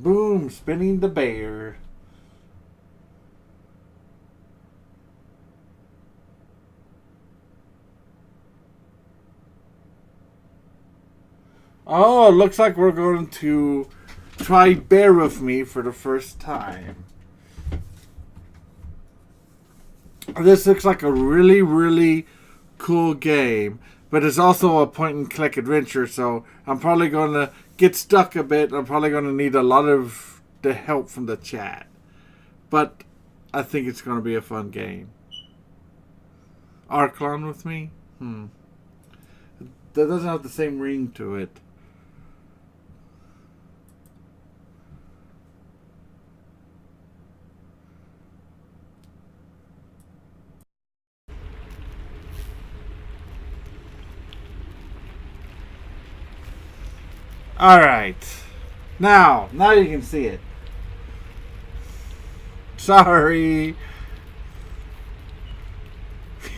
Boom, spinning the bear. Oh, it looks like we're going to try Bear With Me for the first time. This looks like a really, really cool game, but it's also a point-and-click adventure, so I'm probably going to get stuck a bit. I'm probably going to need a lot of the help from the chat, but I think it's going to be a fun game. Arkstream with me? That doesn't have the same ring to it. Alright. Now you can see it. Sorry.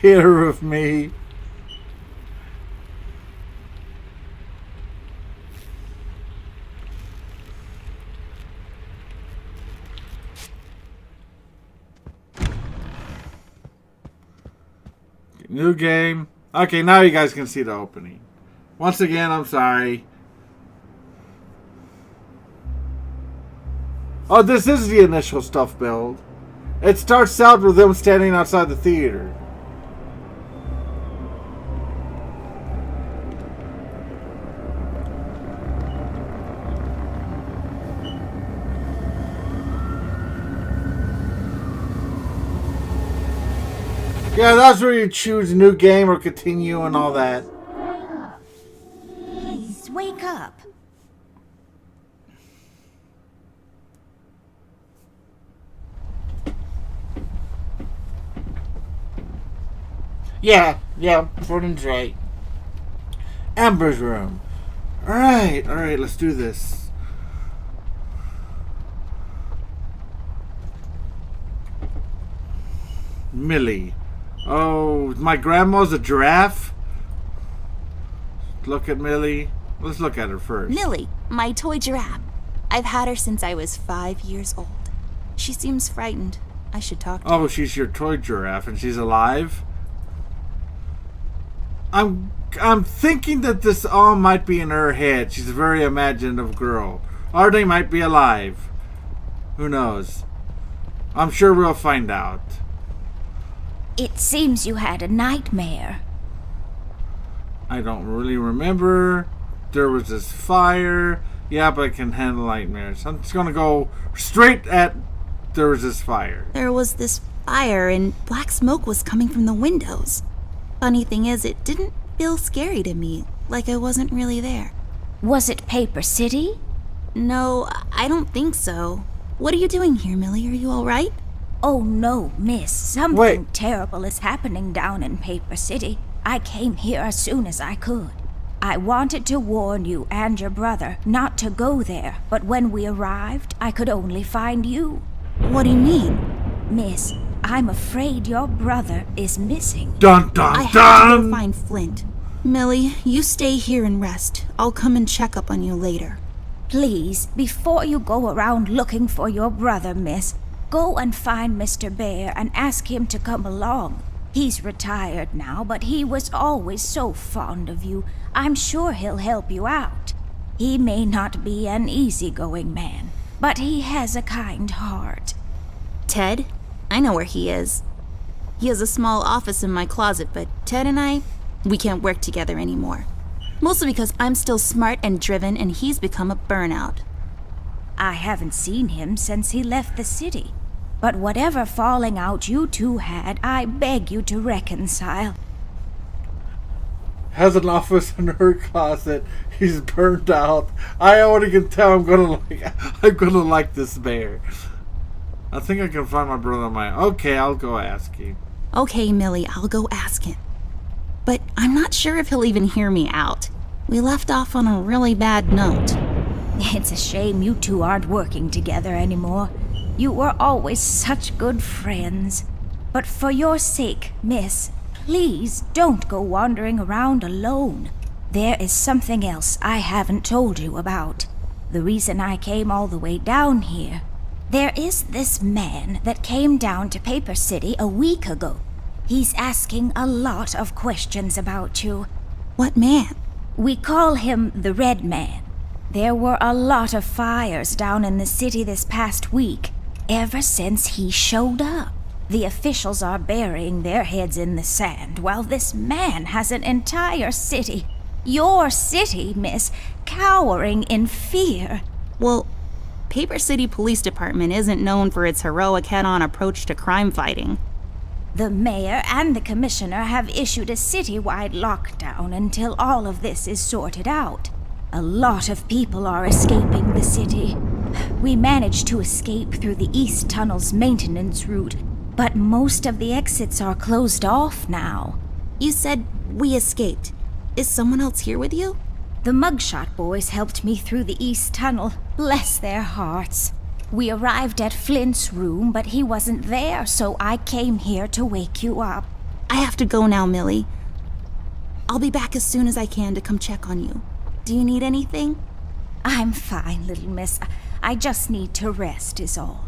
Here with me. New game. Okay, now you guys can see the opening. Once again, I'm sorry. Oh, this is the initial stuff build. It starts out with them standing outside the theater. Yeah, that's where you choose a new game or continue and all that. Please, wake up. Yeah, Jordan's right. Amber's room. Alright, let's do this. Millie. Oh, my grandma's a giraffe? Look at Millie. Let's look at her first. Millie, my toy giraffe. I've had her since I was 5 years old. She seems frightened. I should talk to her. Oh, she's your toy giraffe and she's alive? I'm thinking that this all might be in her head. She's a very imaginative girl. Or they might be alive. Who knows? I'm sure we'll find out. It seems you had a nightmare. I don't really remember. There was this fire. Yeah, but I can handle nightmares. I'm just gonna go straight at there was this fire. There was this fire and black smoke was coming from the windows. Funny thing is, it didn't feel scary to me, like I wasn't really there. Was it Paper City? No, I don't think so. What are you doing here, Millie? Are you alright? Oh no, miss. Something terrible is happening down in Paper City. I came here as soon as I could. I wanted to warn you and your brother not to go there, but when we arrived, I could only find you. What do you mean? Miss, I'm afraid your brother is missing. Dun dun I have dun! to go find Flint. Millie, you stay here and rest. I'll come and check up on you later. Please, before you go around looking for your brother, miss, go and find Mr. Bear and ask him to come along. He's retired now, but he was always so fond of you. I'm sure he'll help you out. He may not be an easygoing man, but he has a kind heart. Ted? I know where he is. He has a small office in my closet, but Ted and we can't work together anymore. Mostly because I'm still smart and driven and he's become a burnout. I haven't seen him since he left the city. But whatever falling out you two had, I beg you to reconcile. Has an office in her closet. He's burned out. I already can tell I'm gonna like this bear. I think I can find my brother on my... Okay, I'll go ask him. Okay, Millie, I'll go ask him. But I'm not sure if he'll even hear me out. We left off on a really bad note. It's a shame you two aren't working together anymore. You were always such good friends. But for your sake, miss, please don't go wandering around alone. There is something else I haven't told you about. the reason I came all the way down here. There is this man that came down to Paper City a week ago. He's asking a lot of questions about you. What man? We call him the Redman. There were a lot of fires down in the city this past week, ever since he showed up. The officials are burying their heads in the sand, while this man has an entire city, your city, miss, cowering in fear. Well, Paper City Police Department isn't known for its heroic head-on approach to crime fighting. The mayor and the commissioner have issued a citywide lockdown until all of this is sorted out. A lot of people are escaping the city. We managed to escape through the East Tunnel's maintenance route, but most of the exits are closed off now. You said we escaped. Is someone else here with you? The Mugshot boys helped me through the East Tunnel, bless their hearts. We arrived at Flint's room, but he wasn't there, so I came here to wake you up. I have to go now, Millie. I'll be back as soon as I can to come check on you. Do you need anything? I'm fine, little miss. I just need to rest is all.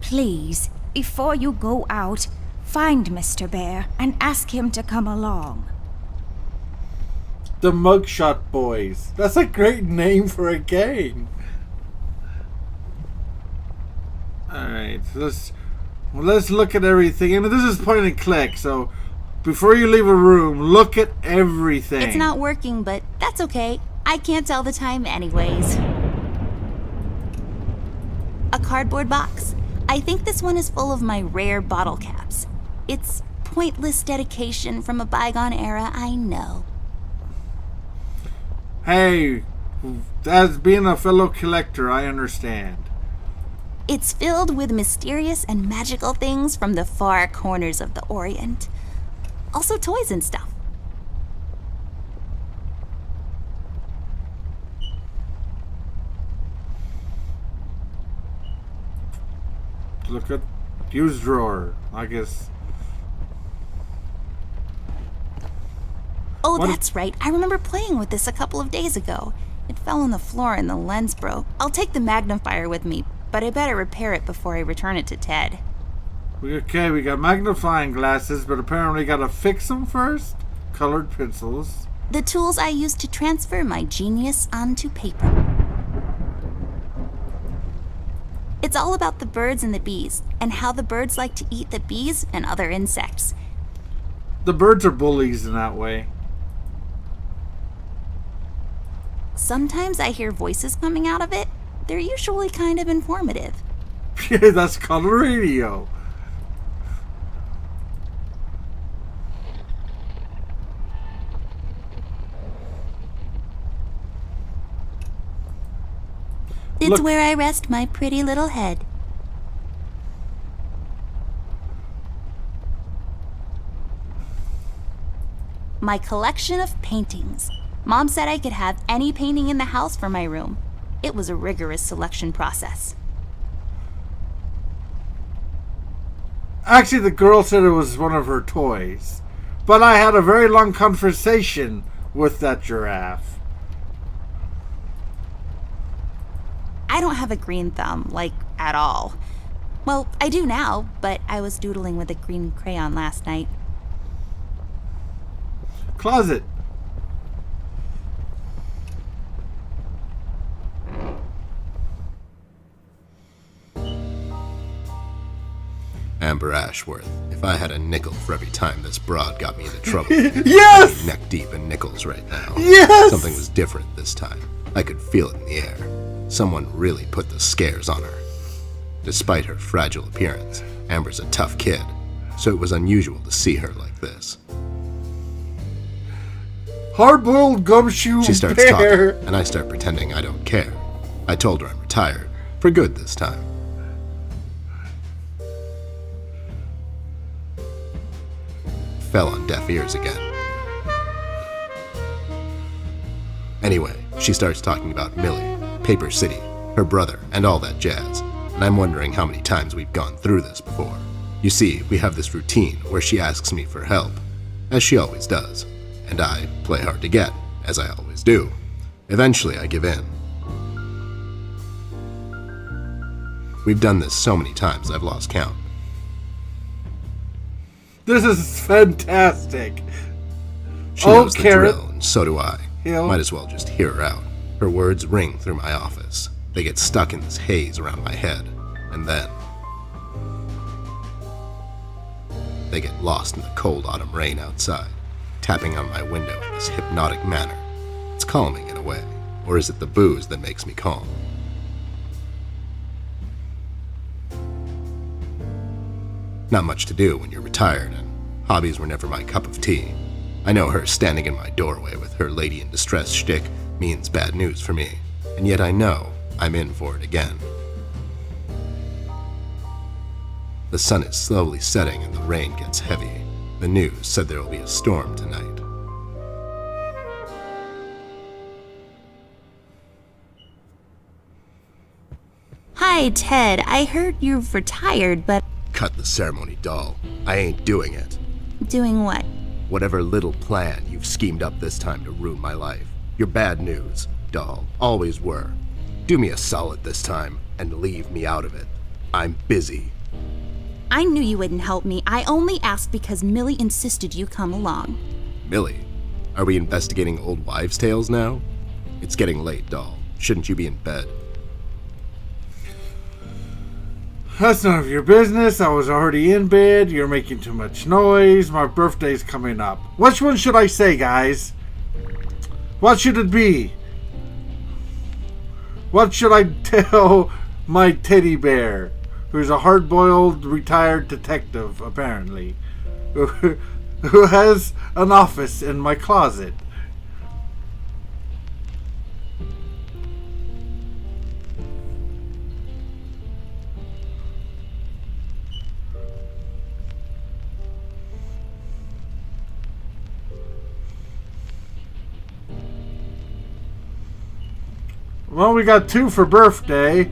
Please, before you go out, find Mr. Bear and ask him to come along. The Mugshot Boys. That's a great name for a gang. Alright, so let's look at everything. And this is point and click, so before you leave a room, look at everything. It's not working, but that's okay. I can't tell the time anyways. A cardboard box. I think this one is full of my rare bottle caps. It's pointless dedication from a bygone era, I know. Hey, as being a fellow collector, I understand. It's filled with mysterious and magical things from the far corners of the Orient. Also toys and stuff. Look at used drawer, I guess. Oh, What that's right. I remember playing with this a couple of days ago. It fell on the floor and the lens broke. I'll take the magnifier with me, but I better repair it before I return it to Ted. Okay, we got magnifying glasses, but apparently gotta fix them first. Colored pencils. The tools I use to transfer my genius onto paper. It's all about the birds and the bees, and how the birds like to eat the bees and other insects. The birds are bullies in that way. Sometimes I hear voices coming out of it. They're usually kind of informative. Yeah, that's called a radio. It's Look. where I rest my pretty little head. My collection of paintings. Mom said I could have any painting in the house for my room. It was a rigorous selection process. Actually, the girl said it was one of her toys. But I had a very long conversation with that giraffe. I don't have a green thumb, like, at all. Well, I do now, but I was doodling with a green crayon last night. Closet. Amber Ashworth, if I had a nickel for every time this broad got me into trouble, Yes! I'd be neck deep in nickels right now. Yes! Something was different this time. I could feel it in the air. Someone really put the scares on her. Despite her fragile appearance, Amber's a tough kid, so it was unusual to see her like this. Hard-boiled gumshoe She starts bear. talking, and I start pretending I don't care. I told her I'm retired, for good this time. Fell on deaf ears again. Anyway, she starts talking about Millie, Paper City, her brother, and all that jazz, and I'm wondering how many times we've gone through this before. You see, we have this routine where she asks me for help, as she always does, and I play hard to get, as I always do. Eventually, I give in. We've done this so many times I've lost count. This is fantastic. She knows the Carrot. drill, and so do I. Hill. Might as well just hear her out. Her words ring through my office. They get stuck in this haze around my head, and then they get lost in the cold autumn rain outside, tapping on my window in this hypnotic manner. It's calming in a way, or is it the booze that makes me calm? Not much to do when you're retired, and hobbies were never my cup of tea. I know her standing in my doorway with her lady in distress shtick means bad news for me, and yet I know I'm in for it again. The sun is slowly setting and the rain gets heavy. The news said there will be a storm tonight. Hi, Ted. I heard you've retired, but Cut the ceremony, doll. I ain't doing it. doing what? Whatever little plan you've schemed up this time to ruin my life. You're bad news, doll. Always were. Do me a solid this time and leave me out of it. I'm busy. I knew you wouldn't help me. I only asked because Millie insisted you come along. Millie, are we investigating old wives' tales now? It's getting late, doll. Shouldn't you be in bed? That's none of your business. I was already in bed. You're making too much noise. My birthday's coming up. Which one should I say, guys? What should it be? What should I tell my teddy bear, who's a hard-boiled retired detective, apparently, who has an office in my closet? Well, we got 2 for birthday.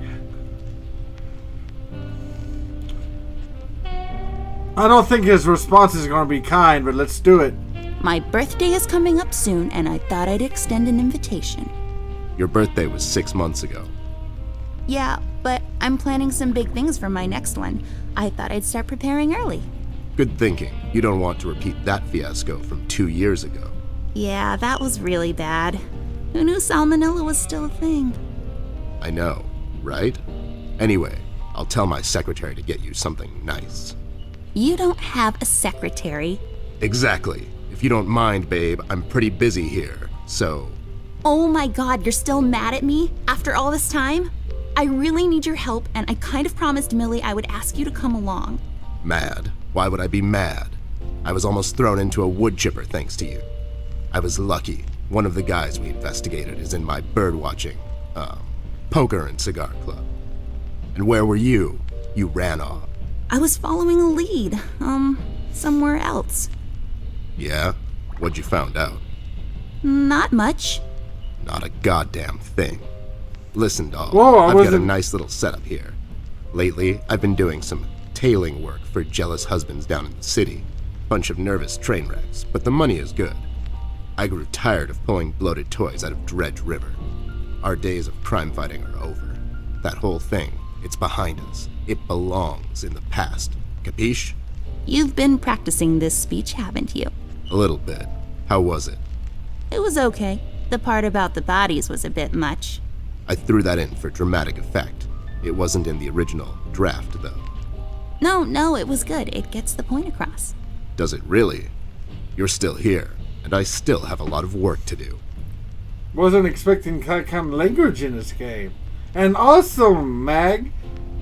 I don't think his response is going to be kind, but let's do it. My birthday is coming up soon, and I thought I'd extend an invitation. Your birthday was 6 months ago. Yeah, but I'm planning some big things for my next one. I thought I'd start preparing early. Good thinking. You don't want to repeat that fiasco from 2 years ago. Yeah, that was really bad. Who knew salmonella was still a thing? I know, right? Anyway, I'll tell my secretary to get you something nice. You don't have a secretary. Exactly. If you don't mind, babe, I'm pretty busy here, so... Oh my god, you're still mad at me? After all this time? I really need your help, and I kind of promised Millie I would ask you to come along. Mad? Why would I be mad? I was almost thrown into a wood chipper thanks to you. I was lucky. One of the guys we investigated is in my bird-watching, poker and cigar club. And where were you? You ran off. I was following a lead, somewhere else. Yeah? What'd you found out? Not much. Not a goddamn thing. Listen, doll, Whoa, I've got a wasn't- nice little setup here. Lately, I've been doing some tailing work for jealous husbands down in the city. Bunch of nervous train wrecks, but the money is good. I grew tired of pulling bloated toys out of Dredge River. Our days of crime fighting are over. That whole thing, it's behind us. It belongs in the past. Capiche? You've been practicing this speech, haven't you? A little bit. How was it? It was okay. The part about the bodies was a bit much. I threw that in for dramatic effect. It wasn't in the original draft, though. No, it was good. It gets the point across. Does it really? You're still here, and I still have a lot of work to do. Wasn't expecting that kind of language in this game. And also, Mag,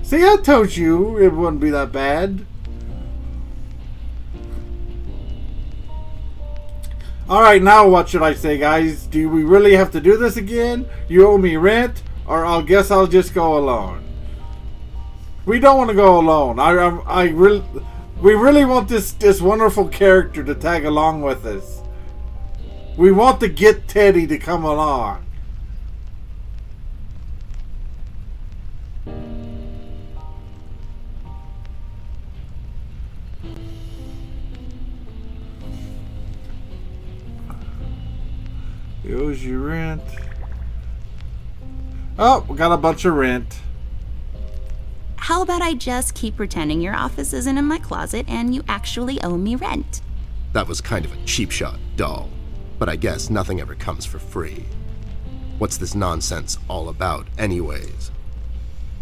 see, I told you it wouldn't be that bad. Alright, now what should I say, guys? Do we really have to do this again? You owe me rent, or I'll guess I'll just go alone. We don't want to go alone. We really want this wonderful character to tag along with us. We want to get Teddy to come along. He owes you rent. Oh, we got a bunch of rent. How about I just keep pretending your office isn't in my closet and you actually owe me rent? That was kind of a cheap shot, doll. But I guess nothing ever comes for free. What's this nonsense all about, anyways?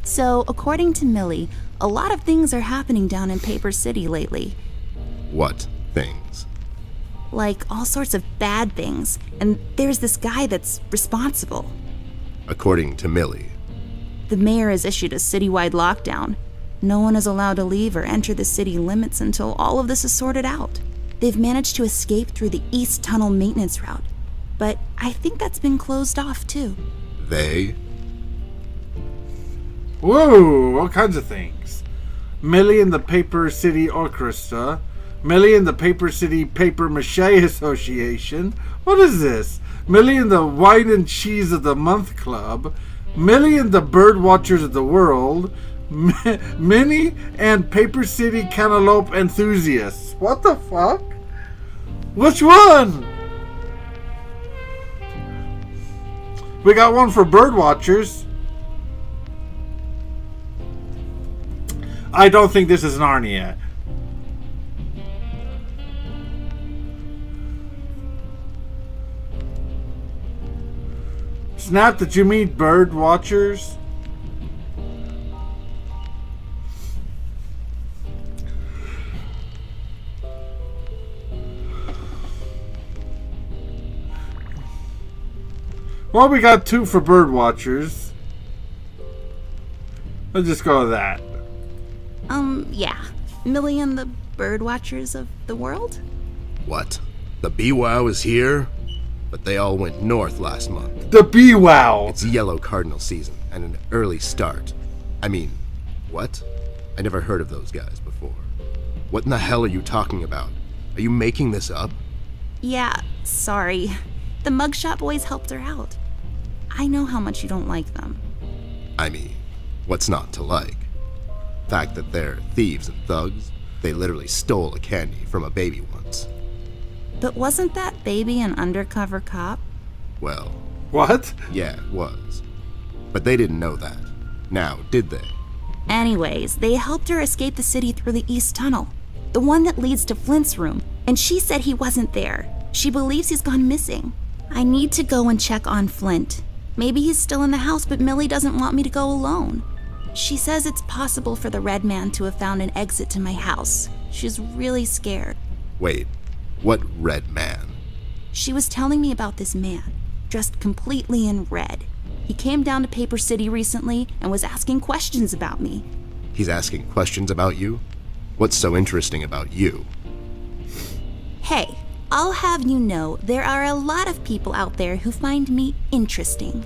So, according to Millie, a lot of things are happening down in Paper City lately. What things? Like all sorts of bad things. And there's this guy that's responsible. According to Millie. The mayor has issued a citywide lockdown. No one is allowed to leave or enter the city limits until all of this is sorted out. They've managed to escape through the East Tunnel maintenance route, but I think that's been closed off too. They? Whoa, all kinds of things. Millie and the Paper City Orchestra. Millie and the Paper City Paper Mache Association. What is this? Millie and the Wine and Cheese of the Month Club. Millie and the Bird Watchers of the World. Minnie and Paper City Cantaloupe Enthusiasts. What the fuck? Which one? We got one for bird watchers. I don't think this is Narnia. Snap, did you meet bird watchers? Well, we got 2 for bird watchers. Let's just go with that. Yeah. Millie and the Bird Watchers of the World? What? The BWOW is here? But they all went north last month. The BWOW! It's yellow cardinal season and an early start. I mean, what? I never heard of those guys before. What in the hell are you talking about? Are you making this up? Yeah, sorry. The mugshot boys helped her out. I know how much you don't like them. I mean, what's not to like? The fact that they're thieves and thugs? They literally stole a candy from a baby once. But wasn't that baby an undercover cop? Well, What? yeah, it was. But they didn't know that. Now, did they? Anyways, they helped her escape the city through the East Tunnel, the one that leads to Flint's room, and she said he wasn't there. She believes he's gone missing. I need to go and check on Flint. Maybe he's still in the house, but Millie doesn't want me to go alone. She says it's possible for the Redman to have found an exit to my house. She's really scared. Wait, what Redman? She was telling me about this man, dressed completely in red. He came down to Paper City recently and was asking questions about me. He's asking questions about you? What's so interesting about you? Hey, I'll have you know there are a lot of people out there who find me interesting.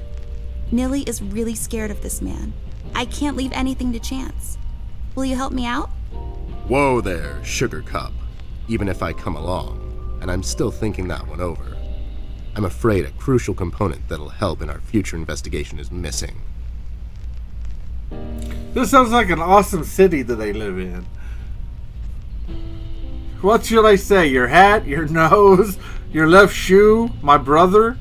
Millie is really scared of this man. I can't leave anything to chance. Will you help me out? Whoa there, Sugar Cup. Even if I come along, and I'm still thinking that one over, I'm afraid a crucial component that'll help in our future investigation is missing. This sounds like an awesome city that they live in. What should I say? Your hat, your nose, your left shoe, my brother?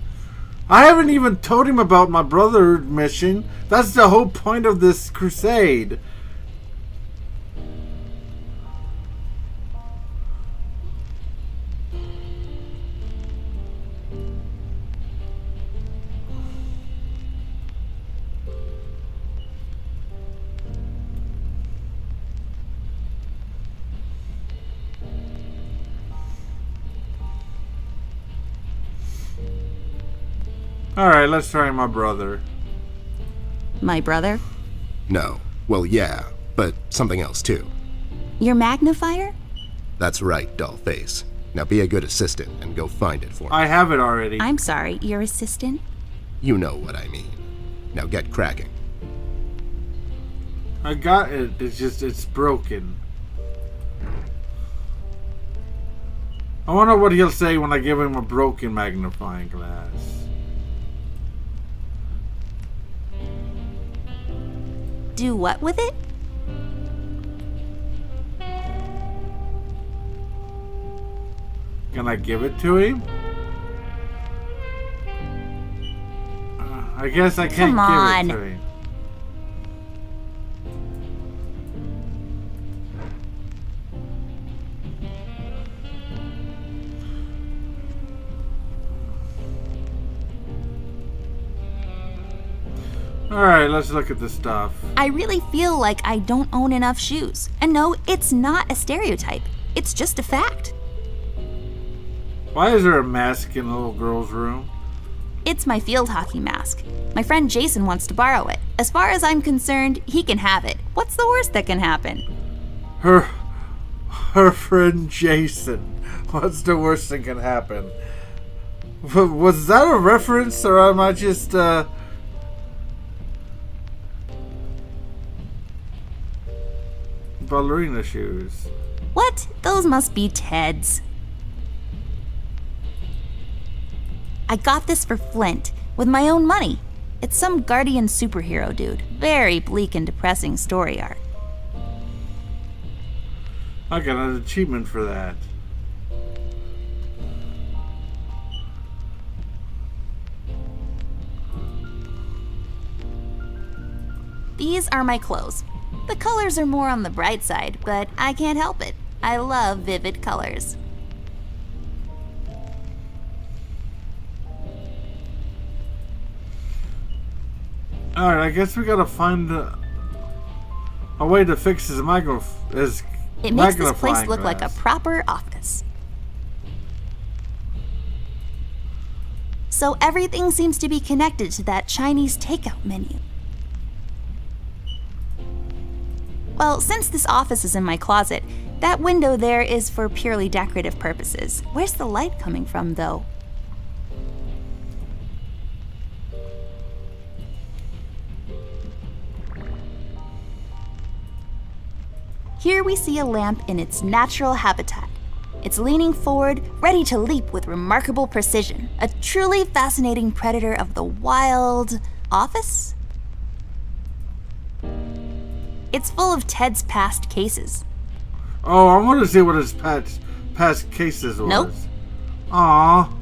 I haven't even told him about my brother mission. That's the whole point of this crusade. Alright, let's try my brother. My brother? No. Well, yeah, but something else too. Your magnifier? That's right, Dollface. Now be a good assistant and go find it for me. I have it already. I'm sorry, your assistant? You know what I mean. Now get cracking. I got it. It's broken. I wonder what he'll say when I give him a broken magnifying glass. Do what with it? Can I give it to him? I guess I can't Come on. give it to him. Alright, let's look at the stuff. I really feel like I don't own enough shoes. And no, it's not a stereotype. It's just a fact. Why is there a mask in the little girl's room? It's my field hockey mask. My friend Jason wants to borrow it. As far as I'm concerned, he can have it. What's the worst that can happen? Her friend Jason. What's the worst that can happen? Was that a reference, or am I just, ballerina shoes? What? Those must be Ted's. I got this for Flint, with my own money. It's some guardian superhero dude. Very bleak and depressing story arc. I got an achievement for that. These are my clothes. The colors are more on the bright side, but I can't help it. I love vivid colors. Alright, I guess we gotta find a way to fix his It makes this magnifying place look like a glass. proper office. So everything seems to be connected to that Chinese takeout menu. Well, since this office is in my closet, that window there is for purely decorative purposes. Where's the light coming from, though? Here we see a lamp in its natural habitat. It's leaning forward, ready to leap with remarkable precision. A truly fascinating predator of the wild office? It's full of Ted's past cases. Oh, I want to see what his past cases was. Nope. Aww.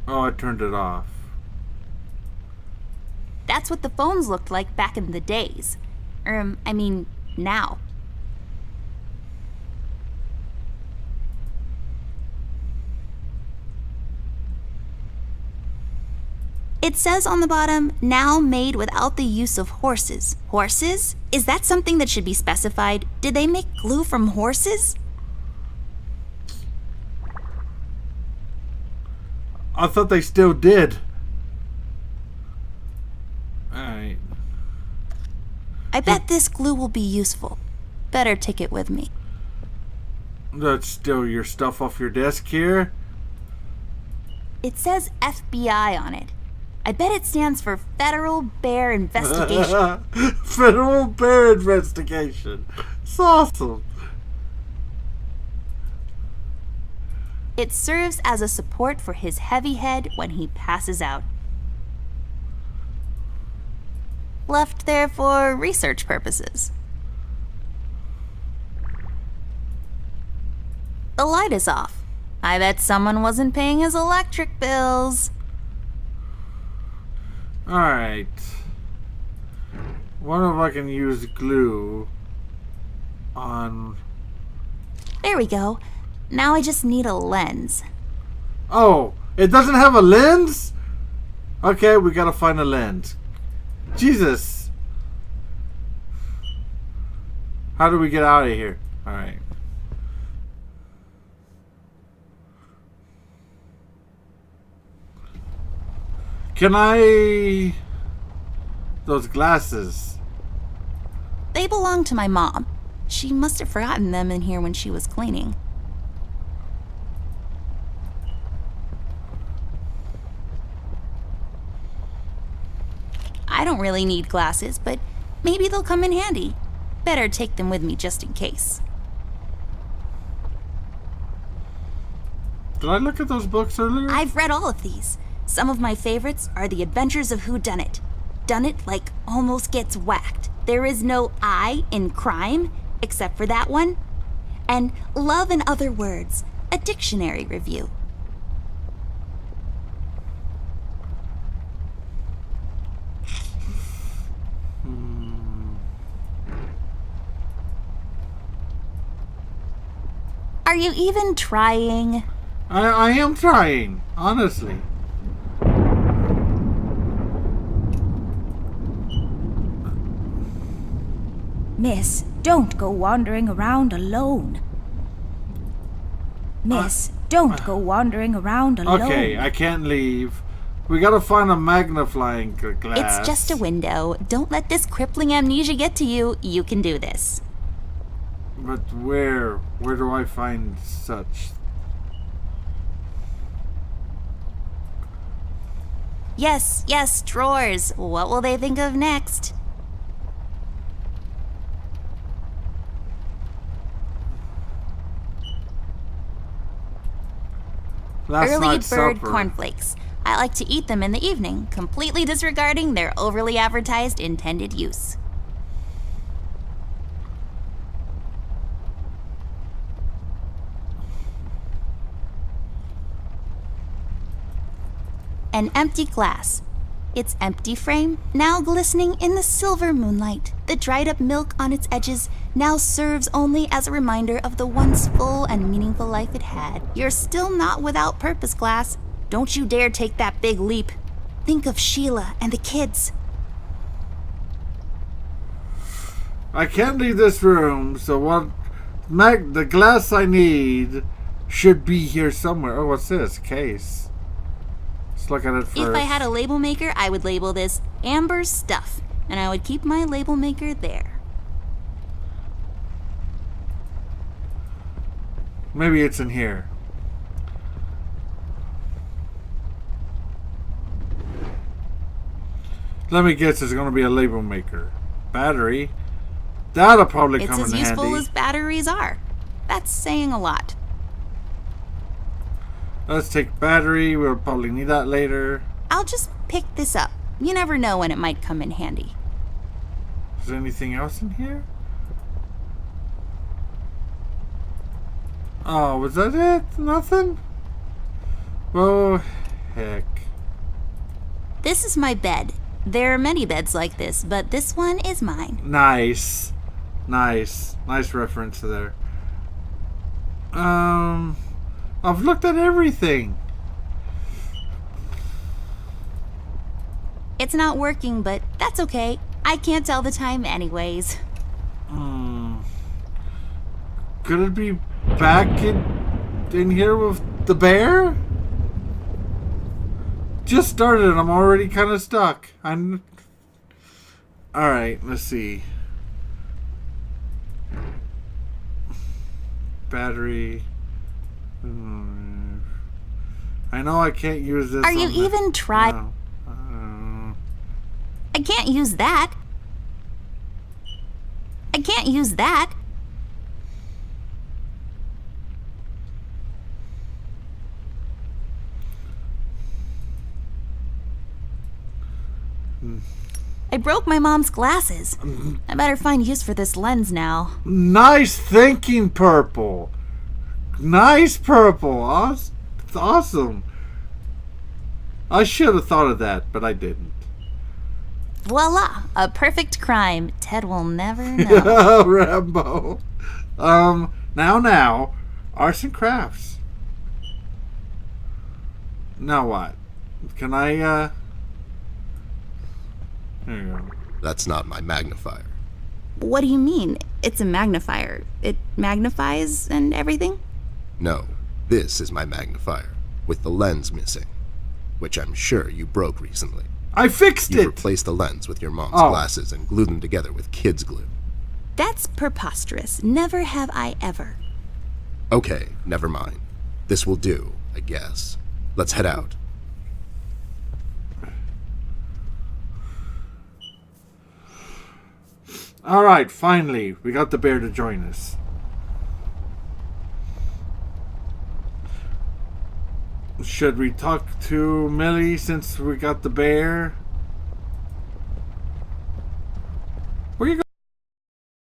Oh, I turned it off. That's what the phones looked like back in the days. I mean, now. It says on the bottom, now made without the use of horses. Horses? Is that something that should be specified? Did they make glue from horses? I thought they still did. Alright. I bet this glue will be useful. Better take it with me. That's still your stuff off your desk here? It says FBI on it. I bet it stands for Federal Bear Investigation. Federal Bear Investigation. It's awesome. It serves as a support for his heavy head when he passes out. Left there for research purposes. The light is off. I bet someone wasn't paying his electric bills. Alright. Wonder if I can use glue on... There we go. Now I just need a lens. Oh, it doesn't have a lens? Okay, we gotta find a lens. Jesus. How do we get out of here? Alright. Can I... Those glasses. They belong to my mom. She must have forgotten them in here when she was cleaning. I don't really need glasses, but maybe they'll come in handy. Better take them with me just in case. Did I look at those books earlier? I've read all of these. Some of my favorites are The Adventures of Whodunit. Done it like almost gets whacked. There is no I in crime, except for that one. And Love and Other Words, a dictionary review. Are you even trying? I am trying, honestly. Miss, don't go wandering around alone. Miss, don't go wandering around alone. Okay, I can't leave. We gotta find a magnifying glass. It's just a window. Don't let this crippling amnesia get to you. You can do this. But where? Where do I find such? Yes, drawers. What will they think of next? Last Early night's bird supper. cornflakes. I like to eat them in the evening, completely disregarding their overly advertised intended use. An empty glass. Its empty frame, now glistening in the silver moonlight. The dried up milk on its edges now serves only as a reminder of the once full and meaningful life it had. You're still not without purpose, glass. Don't you dare take that big leap. Think of Sheila and the kids. I can't leave this room, so what? The glass I need should be here somewhere. Oh, what's this? Case. Let's look at it first. If I had a label maker, I would label this Amber's Stuff, and I would keep my label maker there. Maybe it's in here. Let me guess, it's going to be a label maker. Battery. That'll probably It's come as in useful handy. as batteries are. That's saying a lot. Let's take battery. We'll probably need that later. I'll just pick this up. You never know when it might come in handy. Is there anything else in here? Oh, was that it? Nothing? Oh, heck. This is my bed. There are many beds like this, but this one is mine. Nice. Nice reference there. I've looked at everything. It's not working, but that's okay. I can't tell the time anyways. Could it be back in here with the bear? Just started and I'm already kind of stuck. Alright, let's see. Battery. I know I can't use this. Are you even trying? No. I can't use that. I can't use that. I broke my mom's glasses. I better find use for this lens now. Nice thinking, Purple. Nice, Purple. Awesome. I should have thought of that, but I didn't. Voila! A perfect crime. Ted will never know. Rambo. Now. Arts and crafts. Now what? Can I, There you go. That's not my magnifier. What do you mean? It's a magnifier. It magnifies and everything? No, this is my magnifier, with the lens missing, which I'm sure you broke recently. I fixed You it! replaced the lens with your mom's Oh. glasses and glued them together with kids' glue. That's preposterous. Never have I ever. Okay, never mind. This will do, I guess. Let's head out. Alright, finally, we got the bear to join us. Should we talk to Millie since we got the bear?